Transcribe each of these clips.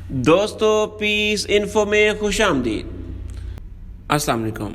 دوستو پیس انفو میں خوش آمدید۔ السلام علیکم۔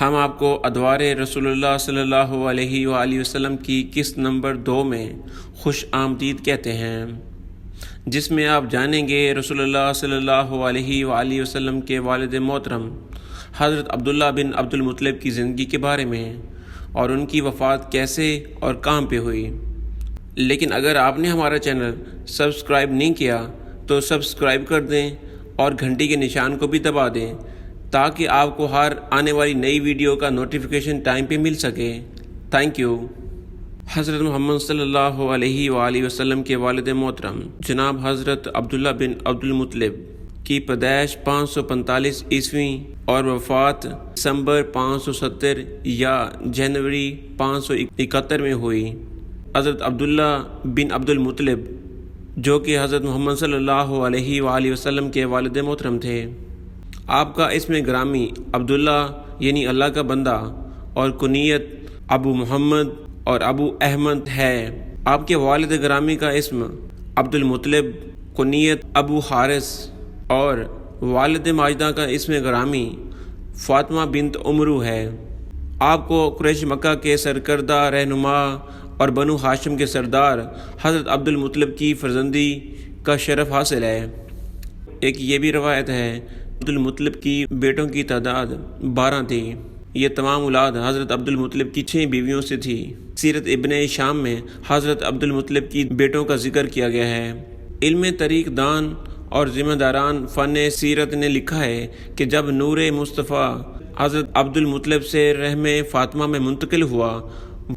ہم آپ کو ادوار رسول اللہ صلی اللہ علیہ وآلہ وسلم کی قسط نمبر 2 میں خوش آمدید کہتے ہیں، جس میں آپ جانیں گے رسول اللہ صلی اللہ علیہ وآلہ وسلم کے والد محترم حضرت عبداللہ بن عبد المطلب کی زندگی کے بارے میں اور ان کی وفات کیسے اور کہاں پہ ہوئی۔ لیکن اگر آپ نے ہمارا چینل سبسکرائب نہیں کیا تو سبسکرائب کر دیں اور گھنٹی کے نشان کو بھی دبا دیں تاکہ آپ کو ہر آنے والی نئی ویڈیو کا نوٹیفیکیشن ٹائم پہ مل سکے۔ Thank you. حضرت محمد صلی اللہ علیہ وآلہ وسلم کے والد محترم جناب حضرت عبداللہ بن عبد المطلب کی پیدائش 545 عیسوی اور وفات دسمبر 570 یا جنوری 571 میں ہوئی۔ حضرت عبداللہ بن عبد المطلب جو کہ حضرت محمد صلی اللہ علیہ وآلہ وسلم کے والد محترم تھے، آپ کا اسم گرامی عبداللہ یعنی اللہ کا بندہ اور کنیت ابو محمد اور ابو احمد ہے۔ آپ کے والد گرامی کا اسم عبد المطلب، کنیت ابو حارث اور والد ماجدہ کا اسم گرامی فاطمہ بنت عمرو ہے۔ آپ کو قریش مکہ کے سرکردہ رہنما اور بنو ہاشم کے سردار حضرت عبد المطلب کی فرزندی کا شرف حاصل ہے۔ ایک یہ بھی روایت ہے عبد المطلب کی بیٹوں کی تعداد 12 تھی۔ یہ تمام اولاد حضرت عبد المطلب کی 6 بیویوں سے تھی۔ سیرت ابن شام میں حضرت عبد المطلب کی بیٹوں کا ذکر کیا گیا ہے۔ علم تاریخ دان اور ذمہ داران فن سیرت نے لکھا ہے کہ جب نور مصطفیٰ حضرت عبد المطلب سے رحم فاطمہ میں منتقل ہوا،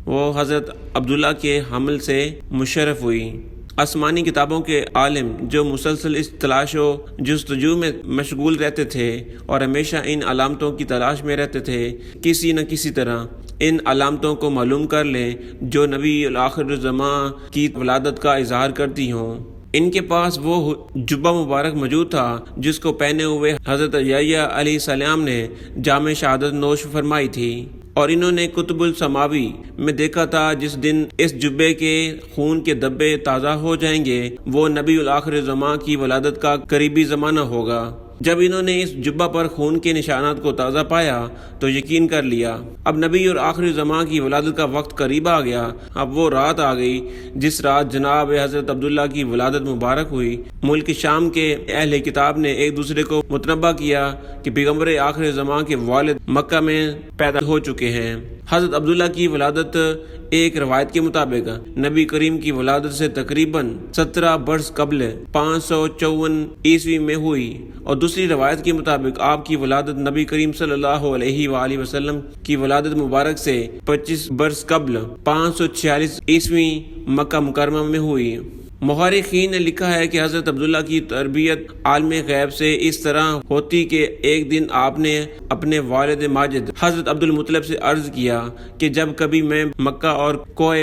وہ حضرت عبداللہ کے حمل سے مشرف ہوئی۔ آسمانی کتابوں کے عالم جو مسلسل اس تلاش و جستجو میں مشغول رہتے تھے اور ہمیشہ ان علامتوں کی تلاش میں رہتے تھے، کسی نہ کسی طرح ان علامتوں کو معلوم کر لیں جو نبی آخر الزمان کی ولادت کا اظہار کرتی ہوں۔ ان کے پاس وہ جبہ مبارک موجود تھا جس کو پہنے ہوئے حضرت یحییٰ علیہ السلام نے جام شہادت نوش فرمائی تھی، اور انہوں نے کتب السماوی میں دیکھا تھا جس دن اس جبے کے خون کے دبے تازہ ہو جائیں گے وہ نبی الآخر زمان کی ولادت کا قریبی زمانہ ہوگا۔ جب انہوں نے اس جبہ پر خون کے نشانات کو تازہ پایا تو یقین کر لیا اب نبی اور آخر زمان کی ولادت کا وقت قریب آ گیا۔ اب وہ رات آ گئی جس رات جناب حضرت عبداللہ کی ولادت مبارک ہوئی۔ ملک شام کے اہل کتاب نے ایک دوسرے کو متنبہ کیا کہ پیغمبر آخر زمان کے والد مکہ میں پیدا ہو چکے ہیں۔ حضرت عبداللہ کی ولادت ایک روایت کے مطابق نبی کریم کی ولادت سے تقریباً 17 برس قبل 554 عیسوی میں ہوئی، اور دوسری روایت کے مطابق آپ کی ولادت نبی کریم صلی اللہ علیہ وآلہ وسلم کی ولادت مبارک سے 25 برس قبل 546 عیسوی مکہ مکرمہ میں ہوئی۔ مورخین نے لکھا ہے کہ حضرت عبداللہ کی تربیت عالم غیب سے اس طرح ہوتی کہ ایک دن آپ نے اپنے والد ماجد حضرت عبد المطلب سے عرض کیا کہ جب کبھی میں مکہ اور کوہ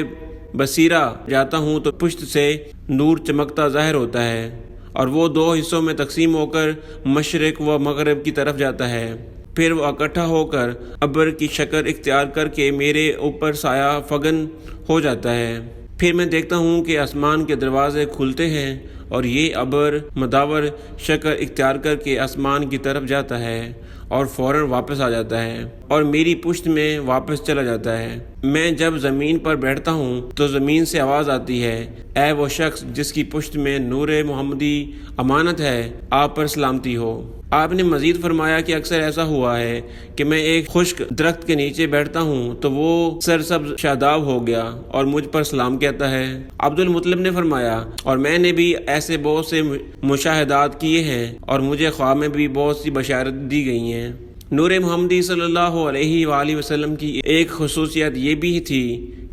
بصیرہ جاتا ہوں تو پشت سے نور چمکتا ظاہر ہوتا ہے، اور وہ 2 حصوں میں تقسیم ہو کر مشرق و مغرب کی طرف جاتا ہے، پھر وہ اکٹھا ہو کر ابر کی شکل اختیار کر کے میرے اوپر سایہ فگن ہو جاتا ہے۔ پھر میں دیکھتا ہوں کہ آسمان کے دروازے کھلتے ہیں اور یہ ابر مدور شکل اختیار کر کے آسمان کی طرف جاتا ہے اور فوراً واپس آ جاتا ہے اور میری پشت میں واپس چلا جاتا ہے۔ میں جب زمین پر بیٹھتا ہوں تو زمین سے آواز آتی ہے، اے وہ شخص جس کی پشت میں نور محمدی امانت ہے، آپ پر سلامتی ہو۔ آپ نے مزید فرمایا کہ اکثر ایسا ہوا ہے کہ میں ایک خشک درخت کے نیچے بیٹھتا ہوں تو وہ سرسبز شاداب ہو گیا اور مجھ پر سلام کہتا ہے۔ عبد المطلب نے فرمایا، اور میں نے بھی ایسے بہت سے مشاہدات کیے ہیں اور مجھے خواب میں بھی بہت سی بشارت دی گئی ہیں۔ نور محمدی صلی اللہ علیہ وآلہ وسلم کی ایک خصوصیت یہ بھی تھی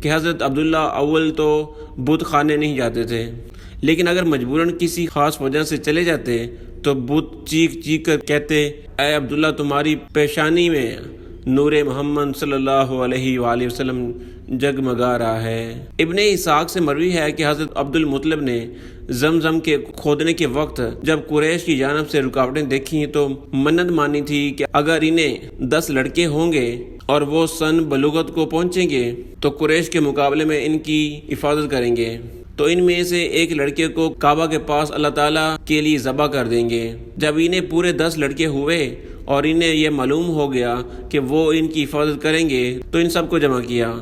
کہ حضرت عبداللہ اول تو بت خانے نہیں جاتے تھے، لیکن اگر مجبوراً کسی خاص وجہ سے چلے جاتے تو بت چیخ چیخ کر کہتے، اے عبداللہ تمہاری پیشانی میں نور محمد صلی اللہ علیہ وآلہ وسلم جگمگا رہا ہے۔ ابن اسحاق سے مروی ہے کہ حضرت عبد المطلب نے زمزم کے کھودنے کے وقت جب قریش کی جانب سے رکاوٹیں دیکھی تو منت مانی تھی کہ اگر انہیں 10 لڑکے ہوں گے اور وہ سن بلوغت کو پہنچیں گے تو قریش کے مقابلے میں ان کی حفاظت کریں گے۔ تو ان میں سے ایک لڑکے کو کعبہ کے پاس اللہ تعالیٰ کے لیے ذبح کر دیں گے۔ جب انہیں پورے 10 لڑکے ہوئے اور انہیں یہ معلوم ہو گیا کہ وہ ان کی حفاظت کریں گے تو ان سب کو جمع کیا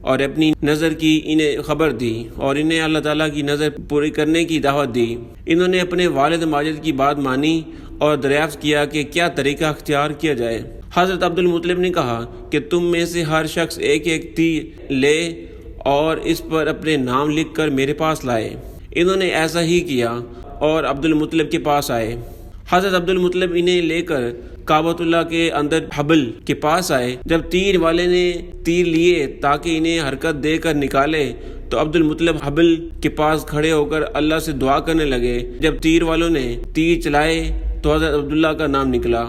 اور اپنی نظر کی انہیں خبر دی اور انہیں اللہ تعالیٰ کی نظر پوری کرنے کی دعوت دی۔ انہوں نے اپنے والد ماجد کی بات مانی اور دریافت کیا کہ کیا طریقہ اختیار کیا جائے۔ حضرت عبد المطلب نے کہا کہ تم میں سے ہر شخص ایک ایک تیر لے اور اس پر اپنے نام لکھ کر میرے پاس لائے۔ انہوں نے ایسا ہی کیا اور عبد المطلب کے پاس آئے۔ حضرت عبد المطلب انہیں لے کر کعبۃ اللہ کے اندر حبل کے پاس آئے۔ جب تیر والے نے تیر لیے تاکہ انہیں حرکت دے کر نکالے تو عبد المطلب حبل کے پاس کھڑے ہو کر اللہ سے دعا کرنے لگے۔ جب تیر والوں نے تیر چلائے تو حضرت عبداللہ کا نام نکلا۔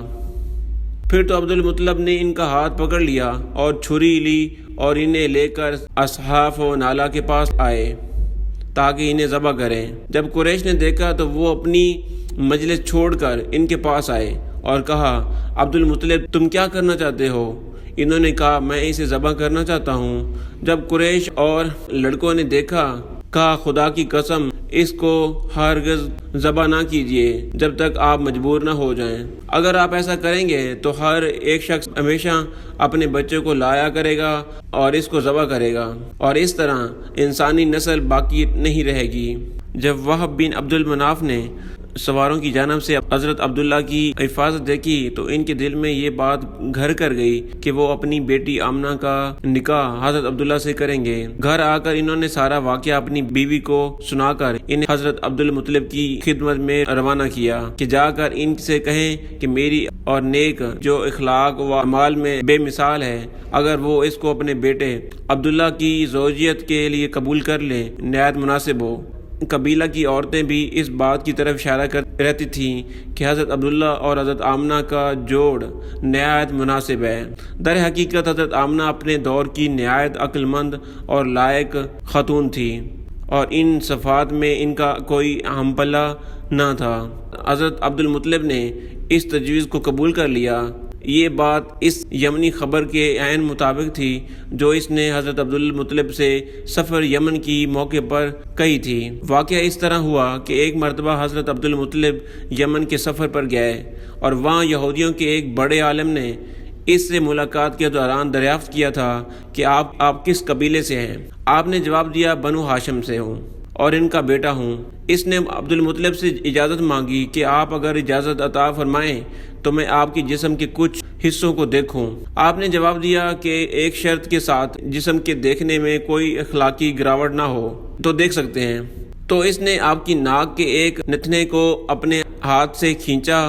پھر تو عبد المطلب نے ان کا ہاتھ پکڑ لیا اور چھری لی اور انہیں لے کر اصحاف و نالا کے پاس آئے تاکہ انہیں ذبح کریں۔ جب قریش نے دیکھا تو وہ اپنی مجلس چھوڑ کر ان کے پاس آئے اور کہا، عبد المطلب تم کیا کرنا چاہتے ہو؟ انہوں نے کہا، میں اسے ذبح کرنا چاہتا ہوں۔ جب قریش اور لڑکوں نے دیکھا، کہا، خدا کی قسم اس کو ہرگز ذبح نہ کیجیے جب تک آپ مجبور نہ ہو جائیں۔ اگر آپ ایسا کریں گے تو ہر ایک شخص ہمیشہ اپنے بچے کو لایا کرے گا اور اس کو ذبح کرے گا اور اس طرح انسانی نسل باقی نہیں رہے گی۔ جب وہب بن عبد المناف نے سواروں کی جانب سے حضرت عبداللہ کی حفاظت دیکھی تو ان کے دل میں یہ بات گھر کر گئی کہ وہ اپنی بیٹی آمنہ کا نکاح حضرت عبداللہ سے کریں گے۔ گھر آ کر انہوں نے سارا واقعہ اپنی بیوی کو سنا کر انہیں حضرت عبد المطلب کی خدمت میں روانہ کیا کہ جا کر ان سے کہیں کہ میری اور نیک جو اخلاق و اعمال میں بے مثال ہے، اگر وہ اس کو اپنے بیٹے عبداللہ کی زوجیت کے لیے قبول کر لیں نہایت مناسب ہو۔ قبیلہ کی عورتیں بھی اس بات کی طرف اشارہ کر رہتی تھیں کہ حضرت عبداللہ اور حضرت آمنہ کا جوڑ نہایت مناسب ہے۔ در حقیقت حضرت آمنہ اپنے دور کی نہایت عقل مند اور لائق خاتون تھی اور ان صفات میں ان کا کوئی ہم پلہ نہ تھا۔ حضرت عبد المطلب نے اس تجویز کو قبول کر لیا۔ یہ بات اس یمنی خبر کے عین مطابق تھی جو اس نے حضرت عبد المطلب سے سفر یمن کی موقع پر کہی تھی۔ واقعہ اس طرح ہوا کہ ایک مرتبہ حضرت عبد المطلب یمن کے سفر پر گئے اور وہاں یہودیوں کے ایک بڑے عالم نے اس سے ملاقات کے دوران دریافت کیا تھا کہ آپ کس قبیلے سے ہیں؟ آپ نے جواب دیا، بنو ہاشم سے ہوں اور ان کا بیٹا ہوں۔ اس نے عبد المطلب سے اجازت مانگی کہ آپ اگر اجازت عطا فرمائیں تو میں آپ کے جسم کے کچھ حصوں کو دیکھوں۔ آپ نے جواب دیا کہ ایک شرط کے ساتھ، جسم کے دیکھنے میں کوئی اخلاقی گراوٹ نہ ہو تو دیکھ سکتے ہیں۔ تو اس نے آپ کی ناک کے ایک نتنے کو اپنے ہاتھ سے کھینچا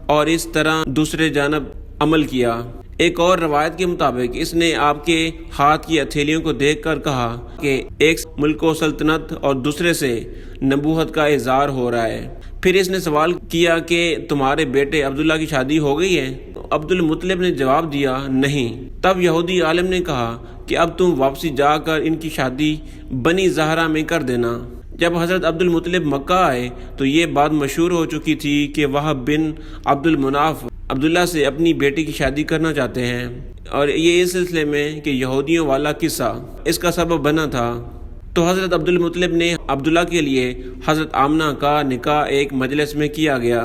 اور اس طرح دوسرے جانب عمل کیا۔ ایک اور روایت کے مطابق اس نے آپ کے ہاتھ کی ہتھیلیوں کو دیکھ کر کہا کہ ایک ملک و سلطنت اور دوسرے سے نبوت کا اظہار ہو رہا ہے۔ پھر اس نے سوال کیا کہ تمہارے بیٹے عبداللہ کی شادی ہو گئی ہے؟ عبد المطلب نے جواب دیا، نہیں۔ تب یہودی عالم نے کہا کہ اب تم واپسی جا کر ان کی شادی بنی زہرہ میں کر دینا۔ جب حضرت عبد المطلب مکہ آئے تو یہ بات مشہور ہو چکی تھی کہ وہب بن عبد المناف عبداللہ سے اپنی بیٹی کی شادی کرنا چاہتے ہیں، اور یہ اس سلسلے میں کہ یہودیوں والا قصہ اس کا سبب بنا تھا۔ تو حضرت عبد المطلب نے عبداللہ کے لیے حضرت آمنہ کا نکاح ایک مجلس میں کیا گیا۔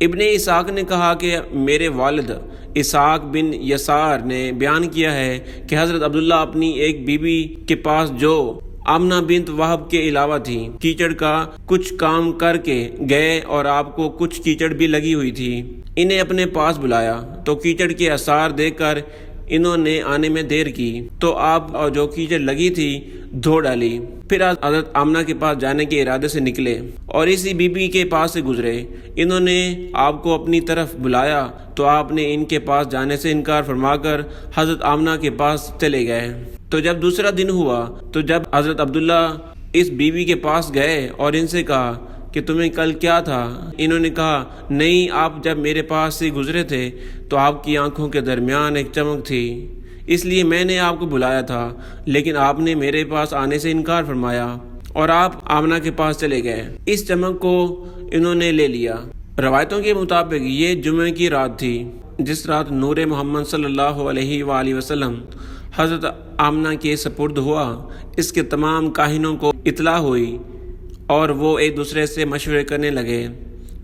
ابن اسحاق نے کہا کہ میرے والد اسحاق بن یسار نے بیان کیا ہے کہ حضرت عبداللہ اپنی ایک بیوی کے پاس جو آمنہ بنت وہب کے علاوہ تھی کیچڑ کا کچھ کام کر کے گئے اور آپ کو کچھ کیچڑ بھی لگی ہوئی تھی۔ انہیں اپنے پاس بلایا تو کیچڑ کے آثار دیکھ کر انہوں نے آنے میں دیر کی تو آپ جو کیچڑ لگی تھی دھو ڈالی۔ پھر حضرت آمنہ کے پاس جانے کے ارادے سے نکلے اور اسی بی بی کے پاس سے گزرے۔ انہوں نے آپ کو اپنی طرف بلایا تو آپ نے ان کے پاس جانے سے انکار فرما کر حضرت آمنہ کے پاس چلے گئے۔ تو جب دوسرا دن ہوا تو جب حضرت عبداللہ اس بیوی کے پاس گئے اور ان سے کہا کہ تمہیں کل کیا تھا؟ انہوں نے کہا، نہیں، آپ جب میرے پاس سے گزرے تھے تو آپ کی آنکھوں کے درمیان ایک چمک تھی، اس لیے میں نے آپ کو بلایا تھا، لیکن آپ نے میرے پاس آنے سے انکار فرمایا اور آپ آمنہ کے پاس چلے گئے۔ اس چمک کو انہوں نے لے لیا۔ روایتوں کے مطابق یہ جمعہ کی رات تھی جس رات نور محمد صلی اللہ علیہ وآلہ وسلم حضرت آمنہ کے سپرد ہوا۔ اس کے تمام کاہنوں کو اطلاع ہوئی اور وہ ایک دوسرے سے مشورے کرنے لگے۔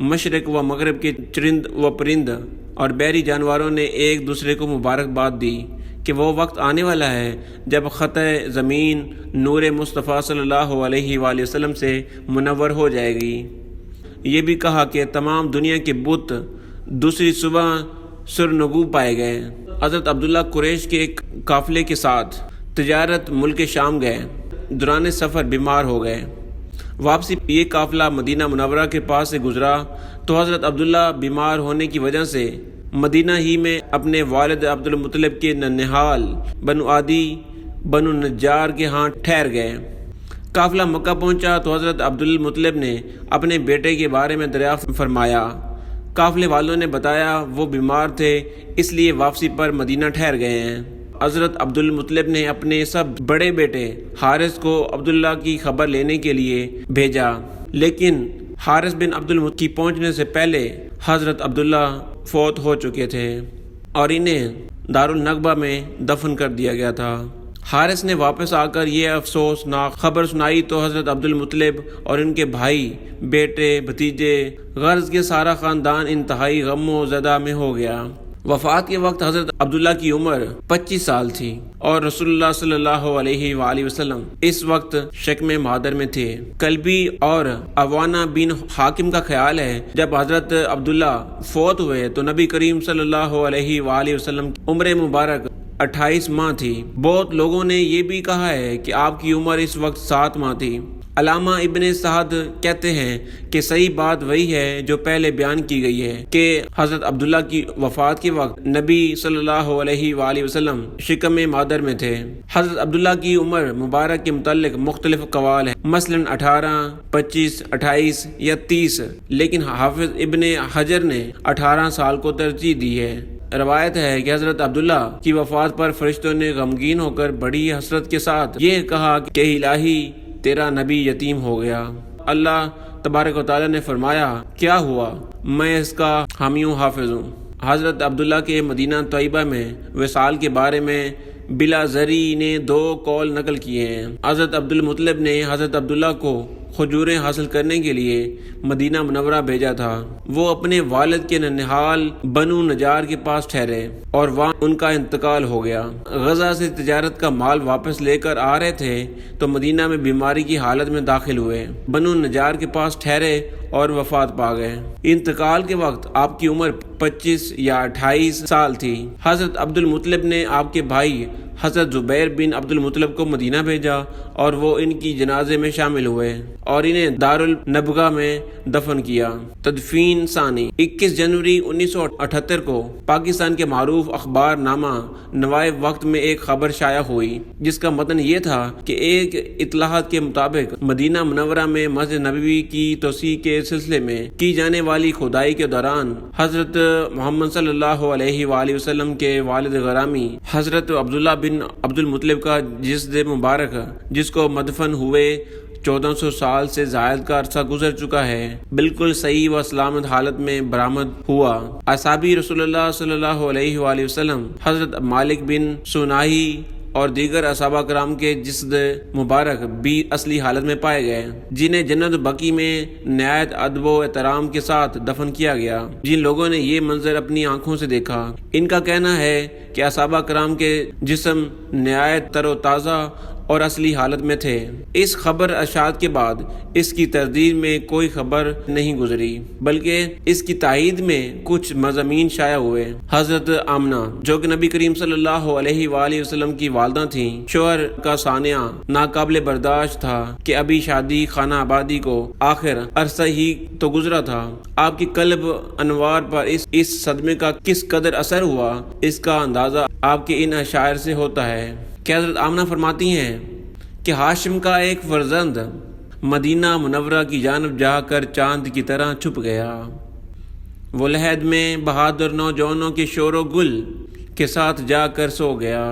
مشرق و مغرب کے چرند و پرند اور بحری جانوروں نے ایک دوسرے کو مبارکباد دی کہ وہ وقت آنے والا ہے جب خطہ زمین نور مصطفیٰ صلی اللہ علیہ وآلہ وسلم سے منور ہو جائے گی۔ یہ بھی کہا کہ تمام دنیا کے بت دوسری صبح سرنگو پائے گئے۔ حضرت عبداللہ قریش کے ایک قافلے کے ساتھ تجارت ملک شام گئے۔ دوران سفر بیمار ہو گئے۔ واپسی یہ قافلہ مدینہ منورہ کے پاس سے گزرا تو حضرت عبداللہ بیمار ہونے کی وجہ سے مدینہ ہی میں اپنے والد عبد المطلب کے ننہال بنو عدی بنو نجار کے ہاں ٹھہر گئے۔ قافلہ مکہ پہنچا تو حضرت عبد المطلب نے اپنے بیٹے کے بارے میں دریافت فرمایا۔ قافلے والوں نے بتایا وہ بیمار تھے، اس لیے واپسی پر مدینہ ٹھہر گئے ہیں۔ حضرت عبد المطلب نے اپنے سب بڑے بیٹے حارث کو عبداللہ کی خبر لینے کے لیے بھیجا، لیکن حارث بن عبد المطلب کی پہنچنے سے پہلے حضرت عبداللہ فوت ہو چکے تھے اور انہیں دارالنگبہ میں دفن کر دیا گیا تھا۔ حارث نے واپس آ کر یہ افسوسناک خبر سنائی تو حضرت عبد المطلب اور ان کے بھائی، بیٹے، بھتیجے، غرض کے سارا خاندان انتہائی غم و زدہ میں ہو گیا۔ وفات کے وقت حضرت عبداللہ کی عمر 25 سال تھی اور رسول اللہ صلی اللہ علیہ وآلہ وسلم اس وقت شکم مادر میں تھے۔ کلبی اور عوانہ بن حاکم کا خیال ہے جب حضرت عبداللہ فوت ہوئے تو نبی کریم صلی اللہ علیہ وآلہ وسلم کی عمر مبارک 28 ماہ تھی۔ بہت لوگوں نے یہ بھی کہا ہے کہ آپ کی عمر اس وقت 7 ماہ تھی۔ علامہ ابن سعد کہتے ہیں کہ صحیح بات وہی ہے جو پہلے بیان کی گئی ہے کہ حضرت عبداللہ کی وفات کے وقت نبی صلی اللہ علیہ وآلہ وسلم شکم مادر میں تھے۔ حضرت عبداللہ کی عمر مبارک کے متعلق مختلف قوال ہیں، مثلاً 18، 25، 28 یا 30، لیکن حافظ ابن حجر نے 18 سال کو ترجیح دی ہے۔ روایت ہے کہ حضرت عبداللہ کی وفات پر فرشتوں نے غمگین ہو کر بڑی حسرت کے ساتھ یہ کہا کہ الہی تیرا نبی یتیم ہو گیا۔ اللہ تبارک و تعالیٰ نے فرمایا کیا ہوا، میں اس کا حامی و حافظ ہوں۔ حضرت عبداللہ کے مدینہ طیبہ میں وصال کے بارے میں بلا زری نے 2 قول نقل کیے ہیں۔ حضرت عبد المطلب نے حضرت عبداللہ کو کھجوریں حاصل کرنے کے لیے مدینہ منورہ بھیجا تھا۔ وہ اپنے والد کے ننہال بنو نجار کے پاس ٹھہرے اور وہاں ان کا انتقال ہو گیا۔ غزہ سے تجارت کا مال واپس لے کر آ رہے تھے تو مدینہ میں بیماری کی حالت میں داخل ہوئے، بنو نجار کے پاس ٹھہرے اور وفات پا گئے۔ انتقال کے وقت آپ کی عمر 25 یا 28 سال تھی۔ حضرت عبد المطلب نے آپ کے بھائی حضرت زبیر بن عبد المطلب کو مدینہ بھیجا اور وہ ان کی جنازے میں شامل ہوئے اور انہیں دارالنبغہ میں دفن کیا۔ تدفین ثانی 21 جنوری 1978 کو پاکستان کے معروف اخبار نامہ نوائے وقت میں ایک خبر شائع ہوئی جس کا متن یہ تھا کہ ایک اطلاعات کے مطابق مدینہ منورہ میں مسجد نبوی کی توسیع کے سلسلے میں کی جانے والی کھدائی کے دوران حضرت محمد صلی اللہ علیہ وآلہ وسلم کے والد گرامی حضرت عبداللہ بن عبد المطلب کا جسد مبارک جس کو مدفن ہوئے 1400 سال سے زائد کا عرصہ گزر چکا ہے بالکل صحیح و سلامت حالت میں برآمد ہوا۔ اصحابی رسول اللہ صلی اللہ علیہ وآلہ وسلم حضرت مالک بن سناہی اور دیگر اصحابہ کرام کے جسد مبارک بھی اصلی حالت میں پائے گئے جنہیں جنت بقی میں نہایت ادب و احترام کے ساتھ دفن کیا گیا۔ جن لوگوں نے یہ منظر اپنی آنکھوں سے دیکھا ان کا کہنا ہے کہ اصحابہ کرام کے جسم نہایت تر و تازہ اور اصلی حالت میں تھے۔ اس خبر اشاعت کے بعد اس کی تردید میں کوئی خبر نہیں گزری بلکہ اس کی تائید میں کچھ مضامین شائع ہوئے۔ حضرت آمنہ جو کہ نبی کریم صلی اللہ علیہ وآلہ وسلم کی والدہ تھیں، شوہر کا سانحہ ناقابل برداشت تھا کہ ابھی شادی خانہ آبادی کو آخر عرصہ ہی تو گزرا تھا، آپ کی قلب انوار پر اس صدمے کا کس قدر اثر ہوا اس کا اندازہ آپ کے ان اشعار سے ہوتا ہے کہ حضرت آمنہ فرماتی ہیں کہ ہاشم کا ایک فرزند مدینہ منورہ کی جانب جا کر چاند کی طرح چھپ گیا۔ وہ لحد میں بہادر نوجوانوں کے شور و گل کے ساتھ جا کر سو گیا۔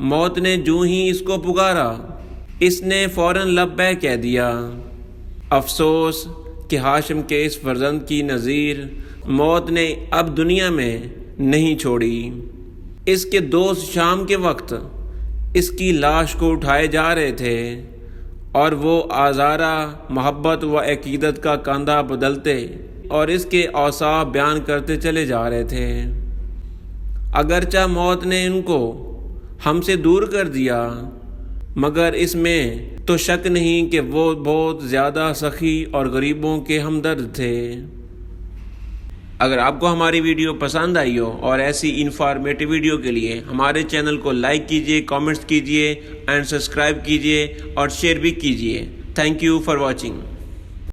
موت نے جو ہی اس کو پکارا اس نے فوراً لبیک کہہ دیا۔ افسوس کہ ہاشم کے اس فرزند کی نظیر موت نے اب دنیا میں نہیں چھوڑی۔ اس کے دوست شام کے وقت اس کی لاش کو اٹھائے جا رہے تھے اور وہ آزارہ محبت و عقیدت کا کاندھا بدلتے اور اس کے اوصاف بیان کرتے چلے جا رہے تھے۔ اگرچہ موت نے ان کو ہم سے دور کر دیا، مگر اس میں تو شک نہیں کہ وہ بہت زیادہ سخی اور غریبوں کے ہمدرد تھے۔ اگر آپ کو ہماری ویڈیو پسند آئی ہو اور ایسی انفارمیٹیو ویڈیو کے لیے ہمارے چینل کو لائک کیجئے، کامنٹس کیجئے اینڈ سبسکرائب کیجئے اور شیئر بھی کیجئے۔ Thank you for watching.